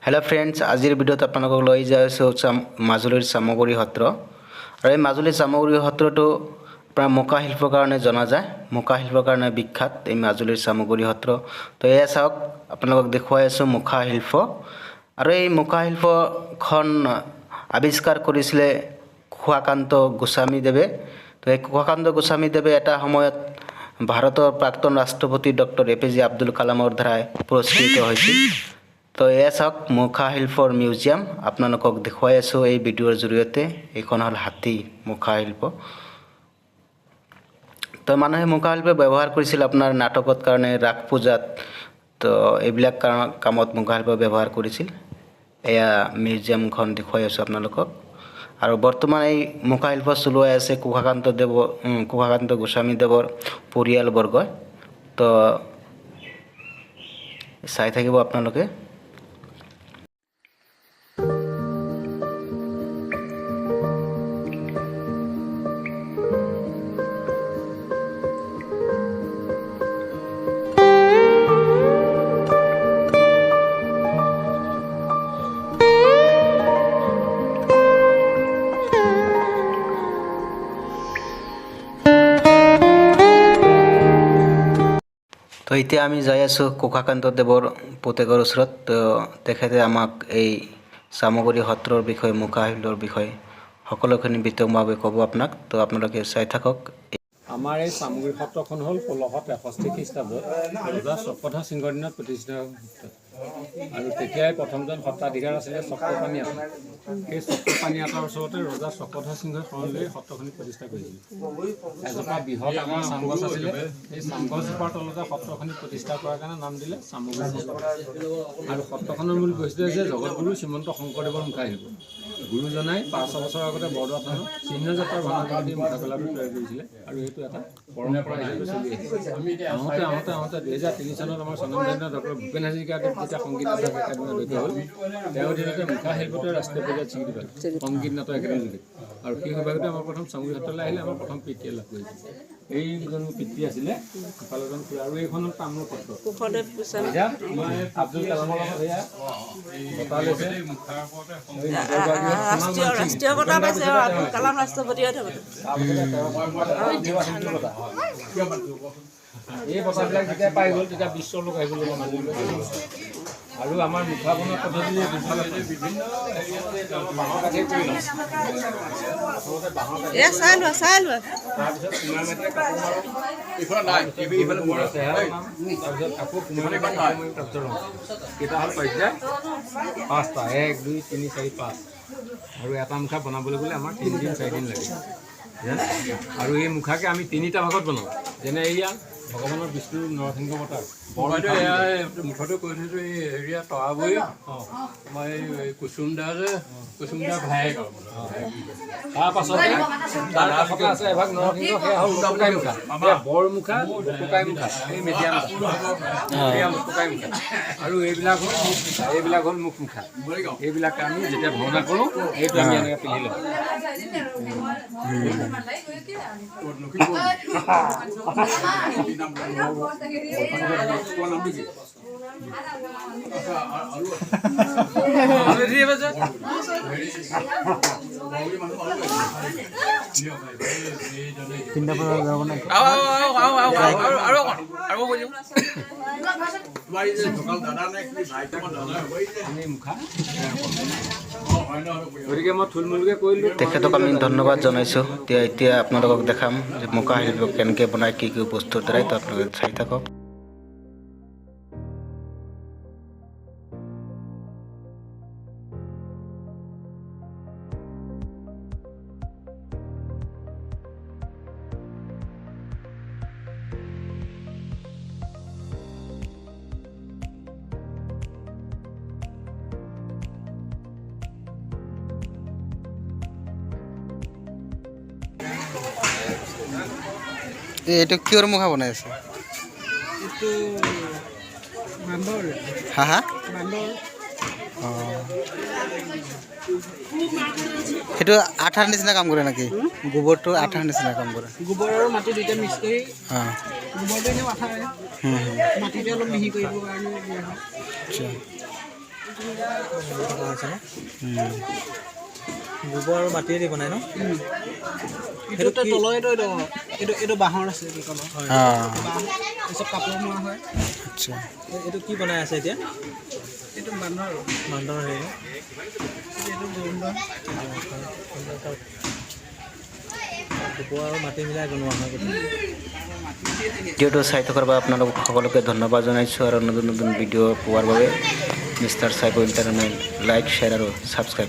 Hello friends, आजिर भिडिओत आपलोक लै जाइছোঁ মাজুলীৰ চামগুৰি সত্ৰ। আৰু এই মাজুলীৰ চামগুৰি সত্ৰটো প্ৰায় মুখা শিল্পৰ কাৰণে জনা যায়। মুখা শিল্পৰ কাৰণে বিখ্যাত এই মাজুলীৰ চামগুৰি সত্ৰ। তো এয়া চাওক, আপোনালোকক দেখুৱাই আছোঁ মুখা শিল্প। আৰু এই মুখা শিল্পখন আৱিষ্কাৰ কৰিছিলে কুশাকান্ত গোস্বামীদেৱে। তো এই কুশাকান্ত গোস্বামীদেৱে এটা সময়ত ভাৰতৰ প্ৰাক্তন ৰাষ্ট্ৰপতি ডক্টৰ APJ আব্দুল কালামৰ দ্বাৰা পুৰস্কৃত হৈছিল। তো এয়া চাওক মুখা শিল্পৰ মিউজিয়াম, আপোনালোকক দেখুৱাই আছোঁ এই ভিডিঅ'ৰ জৰিয়তে। এইখন হ'ল হাতী মুখা শিল্প। তো মানুহে মুখা শিল্প ব্যৱহাৰ কৰিছিল আপোনাৰ নাটকত কাৰণে, ৰাস পূজাত, তো এইবিলাক কামত মুখা শিল্প ব্যৱহাৰ কৰিছিল। এয়া মিউজিয়ামখন দেখুৱাই আছোঁ আপোনালোকক। আৰু বৰ্তমান এই মুখা শিল্প চলোৱাই আছে কুশাকান্ত গোস্বামীদেৱৰ পৰিয়ালবৰ্গই। তো চাই থাকিব আপোনালোকে। তো এতিয়া আমি যাই আছোঁ কুশাকান্ত দেৱৰ পুতেকৰ ওচৰত। তো তেখেতে আমাক এই চামগুৰি সত্ৰৰ বিষয়ে, মুখা শিল্পৰ বিষয়ে সকলোখিনি বিতংভাৱে ক'ব আপোনাক। তো আপোনালোকে চাই থাকক। আমাৰ এই চামগুৰি সত্ৰখন হ'ল 1663 খ্ৰীষ্টাব্দত ৰজা চক্ৰধৰ সিংহৰ দিনত প্ৰতিষ্ঠিত সত্ৰ। আৰু তেতিয়াই প্ৰথমজন সত্ৰাধিকাৰ আছিলে চক্ৰপাণি আট। সেই চক্ৰপাণি আটৰ ওচৰতে ৰজা চক্ৰধৰ সিংহই শৰণ লৈ সত্ৰখনি প্ৰতিষ্ঠা কৰিছিল। এজোপা বৃহৎ আমাৰ চামগছ আছিলে, সেই চামগছজোপাৰ তলতে সত্ৰখনি প্ৰতিষ্ঠা কৰাৰ কাৰণে নাম দিলে চামগুৰি সত্ৰ। আৰু সত্ৰখনৰ মূল বৈশিষ্ট্য হৈছে জগতগুৰু শ্ৰীমন্ত শংকৰদেৱৰ মুখা শিল্প। গুৰুজনাই 500 বছৰ আগতে বৰদোৱা থানত চিহ্ন জাতৰ ভাওনা দি মুখা কলাটো তৈয়াৰ কৰিছিলে। আৰু এইটো এটা পৰম্পৰা হিচাপে চলি আহিছে। আহোঁতে 2003 চনত আমাৰ স্বনামধন্য ডক্টৰ ভূপেন হাজৰিকাদেৱ যেতিয়া সংগীত নাটক একাডেমী অধ্যক্ষ হ'ল, তেওঁৰ দিনতে মুখা শিল্পটোৱে ৰাষ্ট্ৰীয় পৰ্যায়ত স্বীকৃতি পালে সংগীত নাটক একাডেমী যোগে। আৰু সেই সৌভাগ্যতে আমাৰ প্ৰথম চামগুৰি সত্ৰলৈ আহিলে আমাৰ প্ৰথম পিতৃয়ে লাভ কৰিছিল। এইজন পিতৃ আছিলে ইফালেজন। আৰু এইখন তামোল সত্ৰ। আমাৰ আব্দুল কালামৰ লগত এয়া বঁটা লৈছে। ৰাষ্ট্ৰীয় বঁটা পাইছে আব্দুল কালাম ৰাষ্ট্ৰপতি হৈ থাকোঁতে। এই বঁটাবিলাক যেতিয়া পাই গ'ল তেতিয়া বিশ্বৰ লোক আহিব লাগিব মাজুলীলৈ। আৰু আমাৰ মুখা বনোৱা পদ্ধতি বিভিন্ন বাঁহৰ কাঠি কৰি লওঁ। তাৰপিছত কুমাৰ মাটিৰে কাপোৰ মাৰোঁ। তাৰপিছত আকৌ কুমাৰ মাটিৰে কাপোৰ মাৰি তাৰপিছত ৰওঁ। কেইটা হ'ল পৰ্যায়? 5টা। 1, 2, 3, 4, 5। আৰু এটা মুখা বনাবলৈ গ'লে আমাৰ 3 দিন 4 দিন লাগে। আৰু এই মুখাকে আমি 3টা ভাগত বনাওঁ। যেনে এয়া ভগৱানৰ বিষ্ণু নৰসিংহ অৱতাৰ। মুখতো কৈ থৈছোঁ এই হেৰিয়া তৰাবৈ মই কুচুম দা ভায়েক। তাৰপাছতে তাৰ কাষতে আছে এভাগ নৰসিংহ, সেয়া হ'ল লুটুকাই মুখা। সেয়া বৰ মুখা, লুটুকাই মুখা, এই মিডিয়াম সেয়া লুটুকাই মুখা। আৰু এইবিলাক হ'ল মুখ মুখা। এইবিলাক আমি যেতিয়া ভাওনা কৰোঁ সেইটো আমি এনেকৈ পিন্ধি লওঁ। গতিকে মই থুলমূলকৈ কৰিলোঁ। তেখেতক আমি ধন্যবাদ জনাইছোঁ। এতিয়া আপোনালোকক দেখাম যে মুখা শিল্প কেনেকৈ বনায়, কি কি বস্তুৰ দ্বাৰাই। তো আপোনালোকে চাই থাকক। এইটো কিহৰ মুখা বনাই আছে? হা সেইটো আঠাৰ নিচিনা কাম কৰে নেকি? গোবৰটো আঠাৰ নিচিনা কাম কৰে। গোবৰ আৰু মাটি দুইটা মিক্স কৰি গোবৰটো এনেও আঠাৰে মাটিতে অলপ মিহি কৰিব কাৰণে দিয়া হয়। থকা হৈছে ন গোবৰ আৰু মাটিয়ে দি বনাই ন এইটো তলৰ এইটো বাঁহৰ আছে এইটো তলৰ তাৰপিছত কাপোৰ মৰা হয় আচ্ছা এইটো কি বনাই আছে এতিয়া এইটো বান্দৰ হেৰি ন এইটো গৰুণ্ডৰ গোবৰ আৰু মাটি মিলাই বনোৱা হয় ভিডিঅ'টো চাই থকাৰ বাবে আপোনালোক সকলোকে ধন্যবাদ জনাইছোঁ আৰু নতুন নতুন ভিডিঅ' পোৱাৰ বাবে mister psycho internet like share আৰু ছাবস্ক্ৰাইব